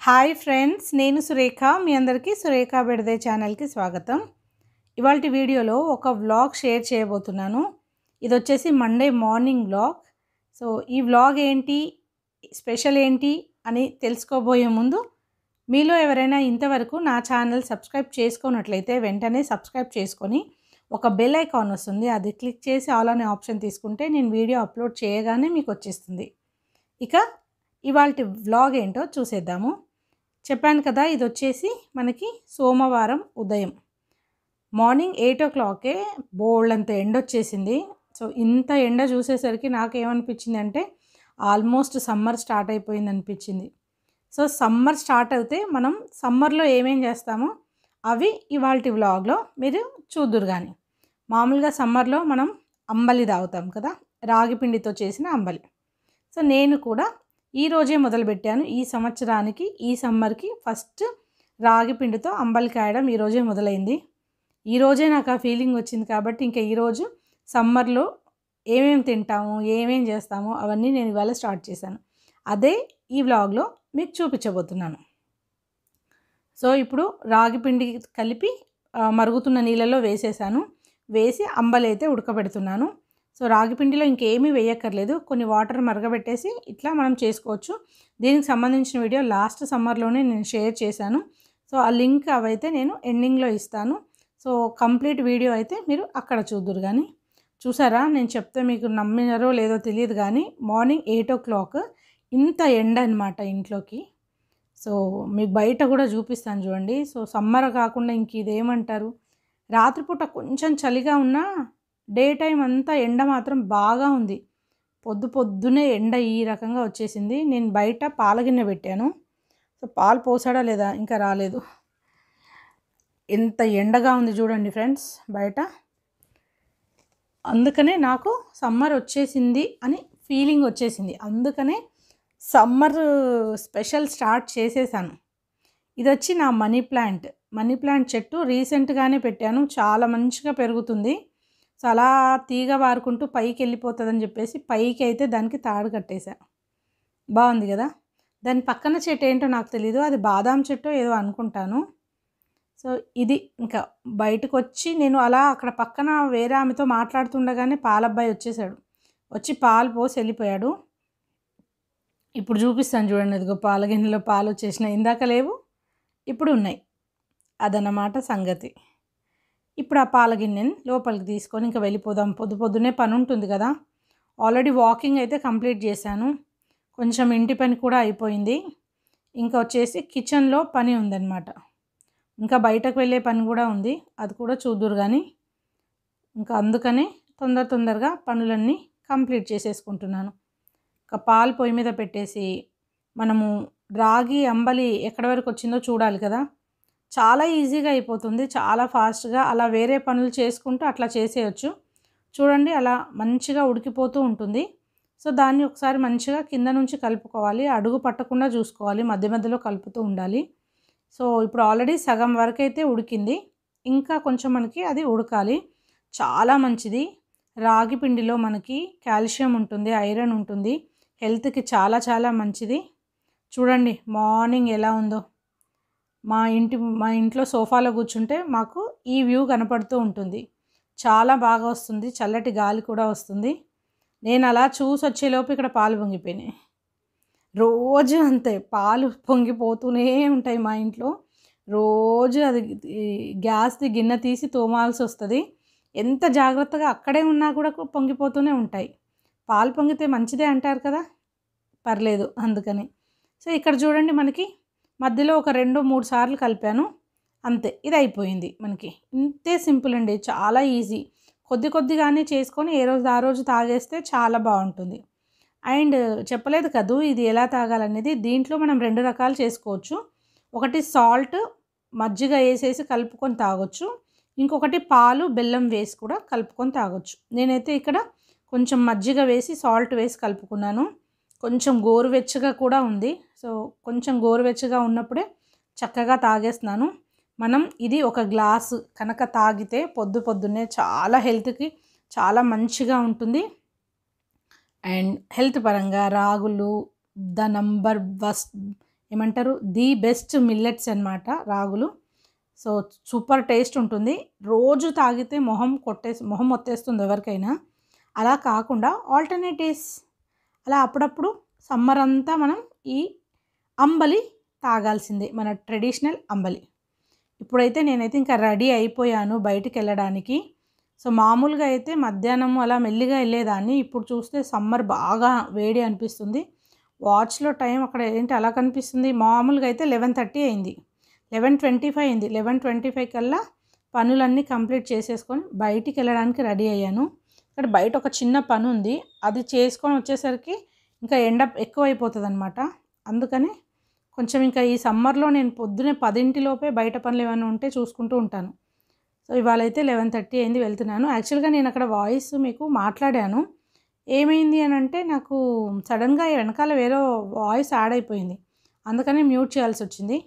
Hi friends, నేను సురేఖ. మీ అందరికీ సురేఖ బెడదే ఛానల్కి స్వాగతం. ఇవాల్టి వీడియోలో ఒక వ్లాగ్ షేర్ చేయబోతున్నాను. ఇది వచ్చేసి మండే మార్నింగ్ వ్లాగ్. సో ఈ వ్లాగ్ ఏంటి, స్పెషల్ ఏంటి అని తెలుసుకోబోయే ముందు మీలో ఎవరైనా ఇంతవరకు నా ఛానల్ సబ్స్క్రైబ్ చేసుకున్నట్లయితే వెంటనే సబ్స్క్రైబ్ చేసుకొని ఒక బెల్ ఐకాన్ వస్తుంది, అది క్లిక్ చేసి ఆల్ అనే ఆప్షన్ తీసుకుంటే నేను వీడియో అప్లోడ్ చేయగానే మీకు వచ్చేస్తుంది. ఇక ఇవాల్టి వ్లాగ్ ఏంటో చూసేద్దాము. చెప్పాను కదా, ఇది వచ్చేసి మనకి సోమవారం ఉదయం మార్నింగ్ 8 o'clock బోల్డ్ అంత ఎండ వచ్చేసింది. సో ఇంత ఎండ చూసేసరికి నాకేమనిపించింది అంటే ఆల్మోస్ట్ సమ్మర్ స్టార్ట్ అయిపోయింది అనిపించింది. సో సమ్మర్ స్టార్ట్ అయితే మనం సమ్మర్లో ఏమేం చేస్తామో అవి ఇవాల్టి వ్లాగ్లో మీరు చూద్దురు. కానీ మామూలుగా సమ్మర్లో మనం అంబలి తాగుతాం కదా, రాగి పిండితో చేసిన అంబలి. సో నేను కూడా ఈరోజే మొదలుపెట్టాను. ఈ సంవత్సరానికి ఈ సమ్మర్కి ఫస్ట్ రాగి పిండితో అంబలి కాయడం ఈరోజే మొదలైంది. ఈరోజే నాకు ఆ ఫీలింగ్ వచ్చింది కాబట్టి ఇంకా ఈరోజు సమ్మర్లో ఏమేమి తింటాము, ఏమేం చేస్తామో అవన్నీ నేను ఇవాళ స్టార్ట్ చేశాను. అదే ఈ వ్లాగ్లో మీకు చూపించబోతున్నాను. సో ఇప్పుడు రాగి పిండి కలిపి మరుగుతున్న నీళ్ళలో వేసేసాను. వేసి అంబలి అయితే ఉడకబెడుతున్నాను. సో రాగి పిండిలో ఇంకేమీ వేయక్కర్లేదు, కొన్ని వాటర్ మరగబెట్టేసి ఇట్లా మనం చేసుకోవచ్చు. దీనికి సంబంధించిన వీడియో లాస్ట్ సమ్మర్లోనే నేను షేర్ చేశాను. సో ఆ లింక్ అవైతే నేను ఎండింగ్లో ఇస్తాను. సో కంప్లీట్ వీడియో అయితే మీరు అక్కడ చూద్దురు. కానీ చూసారా, నేను చెప్తే మీకు నమ్మినారో లేదో తెలియదు కానీ మార్నింగ్ 8 o'clock ఇంత ఎండ అనమాట ఇంట్లోకి. సో మీకు బయట కూడా చూపిస్తాను చూడండి. సో సమ్మర్ కాకుండా ఇంక ఇదేమంటారు, రాత్రిపూట కొంచెం చలిగా ఉన్నా డే టైం అంతా ఎండ మాత్రం బాగా ఉంది. పొద్దునే ఎండ ఈ రకంగా వచ్చేసింది. నేను బయట పాల గిన్నె పెట్టాను. సో పాలు పోసాడా లేదా ఇంకా రాలేదు. ఎంత ఎండగా ఉంది చూడండి ఫ్రెండ్స్ బయట. అందుకనే నాకు సమ్మర్ వచ్చేసింది అని ఫీలింగ్ వచ్చేసింది. అందుకనే సమ్మర్ స్పెషల్ స్టార్ట్ చేసేసాను. ఇది వచ్చి నా మనీ ప్లాంట్ చెట్టు రీసెంట్గానే పెట్టాను. చాలా మంచిగా పెరుగుతుంది. సో అలా తీగ వారుకుంటూ పైకి వెళ్ళిపోతుందని చెప్పేసి పైకి అయితే దానికి తాడు కట్టేశా. బాగుంది కదా. దాని పక్కన చెట్టు ఏంటో నాకు తెలీదు, అది బాదాం చెట్టు ఏదో అనుకుంటాను. సో ఇది ఇంకా బయటకు వచ్చి నేను అలా అక్కడ పక్కన వేరే ఆమెతో మాట్లాడుతుండగానే పాలబ్బాయి వచ్చేసాడు. వచ్చి పాలు పోసి వెళ్ళిపోయాడు. ఇప్పుడు చూపిస్తాను చూడండి. ఇదిగో పాల గిన్నెలో పాలు వచ్చేసినాయి. ఇందాక లేవు, ఇప్పుడు ఉన్నాయి. అదన్నమాట సంగతి. ఇప్పుడు ఆ పాల గిన్నెని లోపలికి తీసుకొని ఇంకా వెళ్ళిపోదాం. పొద్దునే పని ఉంటుంది కదా. ఆల్రెడీ వాకింగ్ అయితే కంప్లీట్ చేశాను. కొంచెం ఇంటి పని కూడా అయిపోయింది. ఇంకా వచ్చేసి కిచెన్లో పని ఉందన్నమాట. ఇంకా బయటకు వెళ్ళే పని కూడా ఉంది, అది కూడా చూద్దురు. కానీ ఇంకా అందుకనే తొందరగా పనులన్నీ కంప్లీట్ చేసేసుకుంటున్నాను. ఇంకా పాలు పొయ్యి మీద పెట్టేసి మనము రాగి అంబలి ఎక్కడి వరకు వచ్చిందో చూడాలి కదా. చాలా ఈజీగా అయిపోతుంది, చాలా ఫాస్ట్గా. అలా వేరే పనులు చేసుకుంటూ అట్లా చేసేయచ్చు. చూడండి అలా మంచిగా ఉడికిపోతూ ఉంటుంది. సో దాన్ని ఒకసారి మంచిగా కింద నుంచి కలుపుకోవాలి, అడుగు పట్టకుండా చూసుకోవాలి, మధ్యలో కలుపుతూ ఉండాలి. సో ఇప్పుడు ఆల్రెడీ సగం వరకు అయితే ఉడికింది, ఇంకా కొంచెం మనకి అది ఉడకాలి. చాలా మంచిది. రాగి పిండిలో మనకి కాల్షియం ఉంటుంది, ఐరన్ ఉంటుంది, హెల్త్కి చాలా చాలా మంచిది. చూడండి మార్నింగ్ ఎలా ఉందో. మా ఇంట్లో సోఫాలో కూర్చుంటే మాకు ఈ వ్యూ కనపడుతూ ఉంటుంది. చాలా బాగా వస్తుంది, చల్లటి గాలి కూడా వస్తుంది. నేను అలా చూసి వచ్చేలోపు ఇక్కడ పాలు పొంగిపోయినాయి. రోజు అంతే, పాలు పొంగిపోతూనే ఉంటాయి మా ఇంట్లో. రోజు అది గ్యాస్ది గిన్నె తీసి తోమాల్సి వస్తుంది. ఎంత జాగ్రత్తగా అక్కడే ఉన్నా కూడా పొంగిపోతూనే ఉంటాయి. పాలు పొంగితే మంచిదే అంటారు కదా, పర్లేదు అందుకని. సో ఇక్కడ చూడండి, మనకి మధ్యలో ఒక 2-3 సార్లు కలిపాను, అంతే. ఇది అయిపోయింది మనకి. ఇంతే సింపుల్ అండి, చాలా ఈజీ. కొద్దిగానే చేసుకొని ఏ రోజు ఆ రోజు తాగేస్తే చాలా బాగుంటుంది. అండ్ చెప్పలేదు కదూ ఇది ఎలా తాగాలనేది. దీంట్లో మనం 2 రకాలు చేసుకోవచ్చు. ఒకటి సాల్ట్ మజ్జిగ వేసేసి కలుపుకొని తాగొచ్చు, ఇంకొకటి పాలు బెల్లం వేసి కూడా కలుపుకొని తాగొచ్చు. నేనైతే ఇక్కడ కొంచెం మజ్జిగ వేసి సాల్ట్ వేసి కలుపుకున్నాను. కొంచెం గోరువెచ్చగా కూడా ఉంది. సో కొంచెం గోరువెచ్చగా ఉన్నప్పుడే చక్కగా తాగేస్తున్నాను. మనం ఇది ఒక గ్లాసు కనుక తాగితే పొద్దున్నే చాలా హెల్త్కి చాలా మంచిగా ఉంటుంది. అండ్ హెల్త్ పరంగా రాగులు ద నంబర్ ఏమంటారు ది బెస్ట్ మిల్లెట్స్ అనమాట రాగులు. సో సూపర్ టేస్ట్ ఉంటుంది. రోజు తాగితే మొహం మొత్తేస్తుంది ఎవరికైనా. అలా కాకుండా ఆల్టర్నేట్ డేస్ అలా అప్పుడప్పుడు సమ్మర్ అంతా మనం ఈ అంబలి తాగాల్సిందే, మన ట్రెడిషనల్ అంబలి. ఇప్పుడైతే నేనైతే ఇంకా రెడీ అయిపోయాను బయటికి వెళ్ళడానికి. సో మామూలుగా అయితే మధ్యాహ్నం అలా మెల్లిగా వెళ్ళేదాన్ని. ఇప్పుడు చూస్తే సమ్మర్ బాగా వేడి అనిపిస్తుంది. వాచ్లో టైం అక్కడ ఏంటి అలా కనిపిస్తుంది, మామూలుగా అయితే 11:30 అయింది, 11:25 అయింది. 11:25 కల్లా పనులన్నీ కంప్లీట్ చేసేసుకొని బయటికి వెళ్ళడానికి రెడీ అయ్యాను. ఇక్కడ బయట ఒక చిన్న పని ఉంది, అది చేసుకొని వచ్చేసరికి ఇంకా ఎండ ఎక్కువైపోతుంది అనమాట. అందుకని కొంచెం ఇంకా ఈ సమ్మర్లో నేను పొద్దునే 10 లోపే బయట పనులు ఏమైనా ఉంటే చూసుకుంటూ ఉంటాను. సో ఇవాళ అయితే 11:30 అయింది, వెళ్తున్నాను. యాక్చువల్గా నేను అక్కడ వాయిస్ మీకు మాట్లాడాను. ఏమైంది అని అంటే నాకు సడన్గా వెనకాల వేరే వాయిస్ యాడ్ అయిపోయింది, అందుకని మ్యూట్ చేయాల్సి వచ్చింది.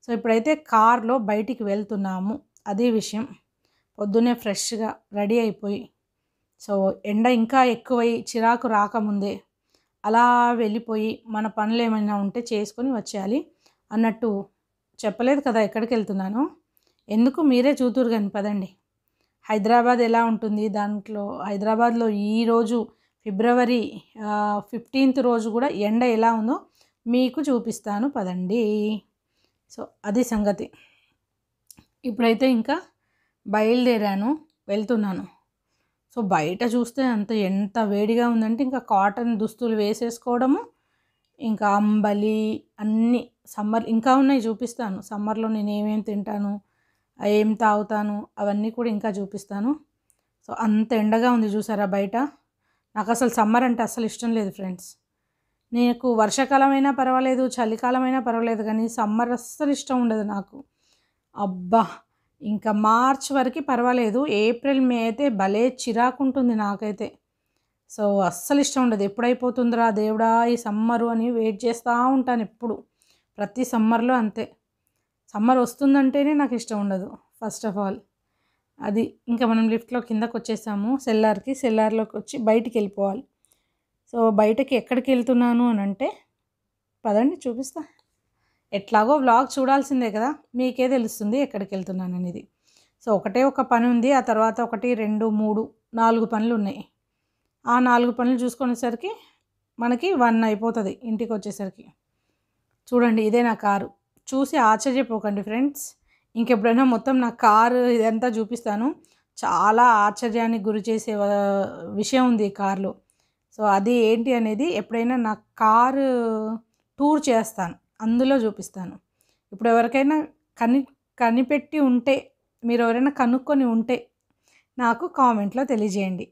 సో ఇప్పుడైతే కార్లో బయటికి వెళ్తున్నాము, అదే విషయం. పొద్దున్నే ఫ్రెష్గా రెడీ అయిపోయి, సో ఎండ ఇంకా ఎక్కువై చిరాకు రాకముందే అలా వెళ్ళిపోయి మన పనులు ఏమైనా ఉంటే చేసుకొని వచ్చేయాలి. అన్నట్టు చెప్పలేదు కదా ఎక్కడికి వెళ్తున్నాను, ఎందుకు మీరే చూతురు కానీ పదండి. హైదరాబాద్ ఎలా ఉంటుంది, దాంట్లో హైదరాబాద్లో ఈరోజు ఫిబ్రవరి 15th రోజు కూడా ఎండ ఎలా ఉందో మీకు చూపిస్తాను పదండి. సో అది సంగతి. ఇప్పుడైతే ఇంకా బయలుదేరాను, వెళ్తున్నాను. సో బయట చూస్తే ఎంత వేడిగా ఉందంటే ఇంకా కాటన్ దుస్తులు వేసేసుకోవడము, ఇంకా అంబలి అన్నీ సమ్మర్ ఇంకా ఉన్నాయి చూపిస్తాను. సమ్మర్లో నేను ఏమేమి తింటాను, ఏం తాగుతాను అవన్నీ కూడా ఇంకా చూపిస్తాను. సో అంత ఎండగా ఉంది చూసారా బయట. నాకు అసలు సమ్మర్ అంటే అసలు ఇష్టం లేదు ఫ్రెండ్స్. నాకు వర్షాకాలం అయినా పర్వాలేదు, చలికాలం అయినా పర్వాలేదు, కానీ సమ్మర్ అస్సలు ఇష్టం ఉండదు నాకు. అబ్బా ఇంకా మార్చ్ వరకు పర్వాలేదు, ఏప్రిల్ మే అయితే భలే చిరాకు ఉంటుంది నాకైతే. సో అస్సలు ఇష్టం ఉండదు. ఎప్పుడైపోతుందిరా దేవుడా ఈ సమ్మరు అని వెయిట్ చేస్తూ ఉంటాను ఎప్పుడు, ప్రతి సమ్మర్లో అంతే. సమ్మర్ వస్తుందంటేనే నాకు ఇష్టం ఉండదు ఫస్ట్ ఆఫ్ ఆల్. అది ఇంకా మనం లిఫ్ట్లో కిందకు వచ్చేసాము సెల్లార్లోకి వచ్చి బయటికి వెళ్ళిపోవాలి. సో బయటకి ఎక్కడికి వెళ్తున్నాను అని అంటే పదండి చూపిస్తా. ఎట్లాగో వ్లాగ్ చూడాల్సిందే కదా, మీకే తెలుస్తుంది ఎక్కడికి వెళ్తున్నాను అనేది. సో ఒకటే ఒక పని ఉంది, ఆ తర్వాత 1 2 3 4 పనులు ఉన్నాయి. ఆ 4 పనులు చూసుకునేసరికి మనకి 1 అయిపోతుంది ఇంటికి వచ్చేసరికి. చూడండి ఇదే నా కారు, చూసి ఆశ్చర్యపోకండి ఫ్రెండ్స్. ఇంకెప్పుడైనా మొత్తం నా కారు ఇదంతా చూపిస్తాను. చాలా ఆశ్చర్యానికి గురి చేసే విషయం ఉంది ఈ కార్లో. సో అది ఏంటి అనేది ఎప్పుడైనా నా కారు టూర్ చేస్తాను, అందులో చూపిస్తాను. ఇప్పుడు ఎవరికైనా కనిపెట్టి ఉంటే, మీరు ఎవరైనా కనుక్కొని ఉంటే నాకు కామెంట్లో తెలియజేయండి.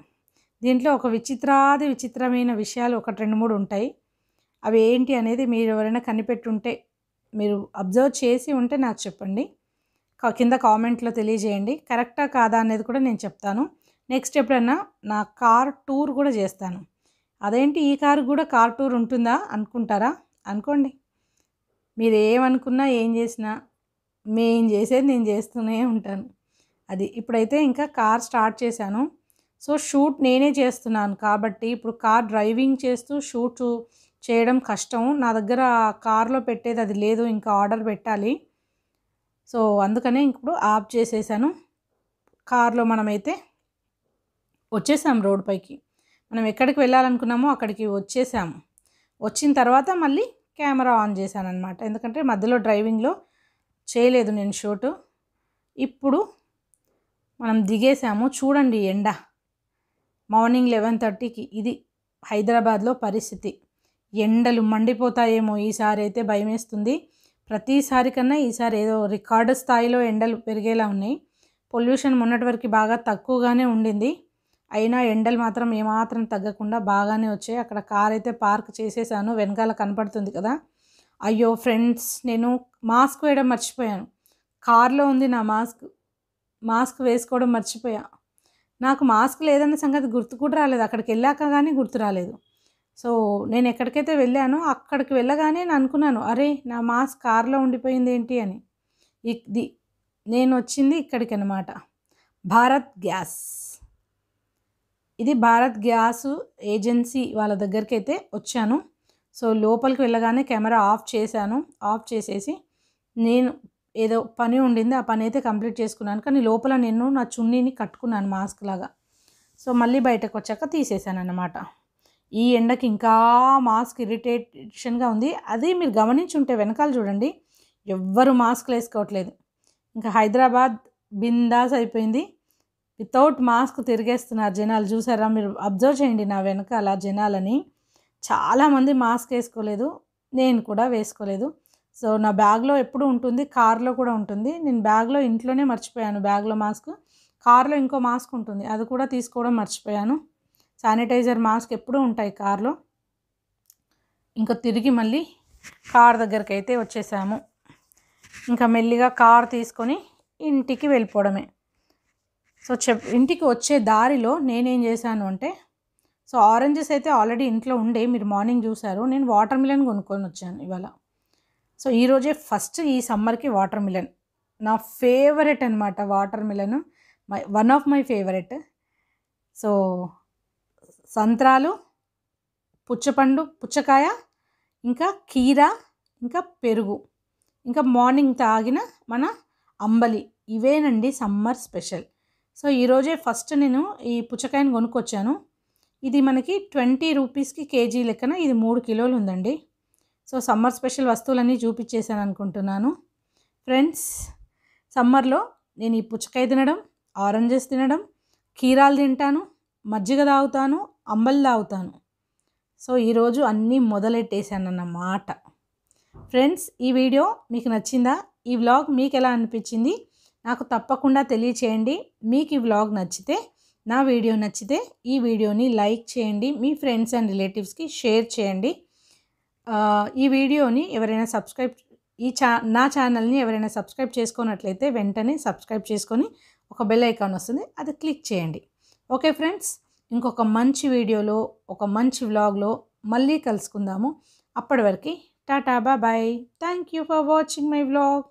దీంట్లో ఒక విచిత్రమైన విషయాలు 1 2 3 ఉంటాయి. అవి ఏంటి అనేది మీరు ఎవరైనా కనిపెట్టి ఉంటే, మీరు అబ్జర్వ్ చేసి ఉంటే నాకు చెప్పండి, కింద కామెంట్లో తెలియజేయండి. కరెక్టా కాదా అనేది కూడా నేను చెప్తాను. నెక్స్ట్ ఎప్పుడైనా నా కార్ టూర్ కూడా చేస్తాను. అదేంటి ఈ కారు కూడా కార్ టూర్ ఉంటుందా అనుకుంటారా, అనుకోండి. మీరు ఏమనుకున్నా ఏం చేసినా నేను చేసేది నేను చేస్తూనే ఉంటాను. అది ఇప్పుడైతే ఇంకా కార్ స్టార్ట్ చేశాను. సో షూట్ నేనే చేస్తున్నాను కాబట్టి ఇప్పుడు కార్ డ్రైవింగ్ చేస్తూ షూట్ చేయడం కష్టం. నా దగ్గర కార్లో పెట్టేది అది లేదు, ఇంకా ఆర్డర్ పెట్టాలి. సో అందుకనే ఇప్పుడు ఆఫ్ చేసేసాను. కార్లో మనమైతే వచ్చేసాం రోడ్ పైకి. మనం ఎక్కడికి వెళ్ళాలనుకున్నామో అక్కడికి వచ్చేసాము. వచ్చిన తర్వాత మళ్ళీ కెమెరా ఆన్ చేశాను అనమాట, ఎందుకంటే మధ్యలో డ్రైవింగ్లో చేయలేదు నేను షూటు. ఇప్పుడు మనం దిగేసాము. చూడండి ఎండ మార్నింగ్ 11:30కి ఇది హైదరాబాద్లో పరిస్థితి. ఎండలు మండిపోతాయేమో ఈసారి అయితే భయమేస్తుంది. ప్రతిసారి కన్నా ఈసారి ఏదో రికార్డు స్థాయిలో ఎండలు పెరిగేలా ఉన్నాయి. పొల్యూషన్ మొన్నటి వరకు బాగా తక్కువగానే ఉండింది, అయినా ఎండలు మాత్రం ఏమాత్రం తగ్గకుండా బాగానే వచ్చాయి. అక్కడ కార్ అయితే పార్క్ చేసేసాను, వెనకాల కనపడుతుంది కదా. అయ్యో ఫ్రెండ్స్, నేను మాస్క్ వేయడం మర్చిపోయాను. కార్లో ఉంది నా మాస్క్ వేసుకోవడం మర్చిపోయా. నాకు మాస్క్ లేదన్న సంగతి గుర్తు కూడా రాలేదు, అక్కడికి వెళ్ళాక కానీ గుర్తు రాలేదు. సో నేను ఎక్కడికైతే వెళ్ళానో అక్కడికి వెళ్ళగానే నేను అనుకున్నాను, అరే నా మాస్క్ కార్లో ఉండిపోయింది ఏంటి అని. ఇది నేను వచ్చింది ఇక్కడికి అనమాట, భారత్ గ్యాస్. ఇది భారత్ గ్యాస్ ఏజెన్సీ వాళ్ళ దగ్గరికి అయితే వచ్చాను. సో లోపలికి వెళ్ళగానే కెమెరా ఆఫ్ చేశాను. ఆఫ్ చేసేసి నేను ఏదో పని ఉండింది, ఆ పని అయితే కంప్లీట్ చేసుకున్నాను. కానీ లోపల నేను నా చున్నీని కట్టుకున్నాను మాస్క్ లాగా. సో మళ్ళీ బయటకు వచ్చాక తీసేసాను అన్నమాట. ఈ ఎండకి ఇంకా మాస్క్ ఇరిటేషన్గా ఉంది. అది మీరు గమనించుంటే వెనకాల చూడండి, ఎవ్వరు మాస్క్లు వేసుకోవట్లేదు. ఇంకా హైదరాబాద్ బిందాస్ అయిపోయింది. వితౌట్ మాస్క్ తిరిగేస్తున్నారు జనాలు. చూసారా, మీరు అబ్జర్వ్ చేయండి నా వెనకాల జనాలని. చాలామంది మాస్క్ వేసుకోలేదు, నేను కూడా వేసుకోలేదు. సో నా బ్యాగ్లో ఎప్పుడు ఉంటుంది, కార్లో కూడా ఉంటుంది. నేను బ్యాగ్లో ఇంట్లోనే మర్చిపోయాను, బ్యాగ్లో మాస్క్. కార్లో ఇంకో మాస్క్ ఉంటుంది, అది కూడా తీసుకోవడం మర్చిపోయాను. శానిటైజర్ మాస్క్ ఎప్పుడూ ఉంటాయి కార్లో. ఇంకా తిరిగి మళ్ళీ కార్ దగ్గరికి అయితే వచ్చేసాము. ఇంకా మెల్లిగా కార్ తీసుకొని ఇంటికి వెళ్ళిపోవడమే. సో ఇంటికి వచ్చే దారిలో నేనేం చేశాను అంటే, సో ఆరెంజెస్ అయితే ఆల్రెడీ ఇంట్లో ఉండే, మీరు మార్నింగ్ చూసారు. నేను వాటర్ మిలన్ కొనుక్కొని వచ్చాను ఇవాళ. సో ఈరోజే ఫస్ట్ ఈ సమ్మర్కి వాటర్ మిలన్ నా ఫేవరెట్ అనమాట. Watermelon one of my favourite. So సంత్రాలు, పుచ్చపండు, పుచ్చకాయ, ఇంకా కీరా, ఇంకా పెరుగు, ఇంకా మార్నింగ్ తాగిన మన అంబలి, ఇవేనండి సమ్మర్ స్పెషల్. సో ఈరోజే ఫస్ట్ నేను ఈ పుచ్చకాయని కొనుక్కొచ్చాను. ఇది మనకి 20 రూపీస్కి కేజీ లెక్కన ఇది 3 కిలోలు ఉందండి. సో సమ్మర్ స్పెషల్ వస్తువులన్నీ చూపించేసాను అనుకుంటున్నాను. ఫ్రెండ్స్, సమ్మర్లో నేను ఈ పుచ్చకాయ తినడం, ఆరెంజెస్ తినడం, కీరాలు తింటాను, మజ్జిగ తాగుతాను, అంబలి తాగుతాను. సో ఈరోజు అన్నీ మొదలెట్టేసాను అన్నమాట. ఫ్రెండ్స్, ఈ వీడియో మీకు నచ్చిందా? ఈ వ్లాగ్ మీకు ఎలా అనిపించింది నాకు తప్పకుండా తెలియచేయండి. మీకు ఈ వ్లాగ్ నచ్చితే, నా వీడియో నచ్చితే ఈ వీడియోని లైక్ చేయండి, మీ ఫ్రెండ్స్ అండ్ రిలేటివ్స్కి షేర్ చేయండి. ఈ వీడియోని ఎవరైనా నా ఛానల్ని ఎవరైనా సబ్స్క్రైబ్ చేసుకున్నట్లయితే వెంటనే సబ్స్క్రైబ్ చేసుకొని ఒక బెల్ ఐకాన్ వస్తుంది, అది క్లిక్ చేయండి. ఓకే ఫ్రెండ్స్, ఇంకొక మంచి వీడియోలో ఒక మంచి వ్లాగ్లో మళ్ళీ కలుసుకుందాము. అప్పటి వరకు టాటా, bye. Thank you for watching my vlog.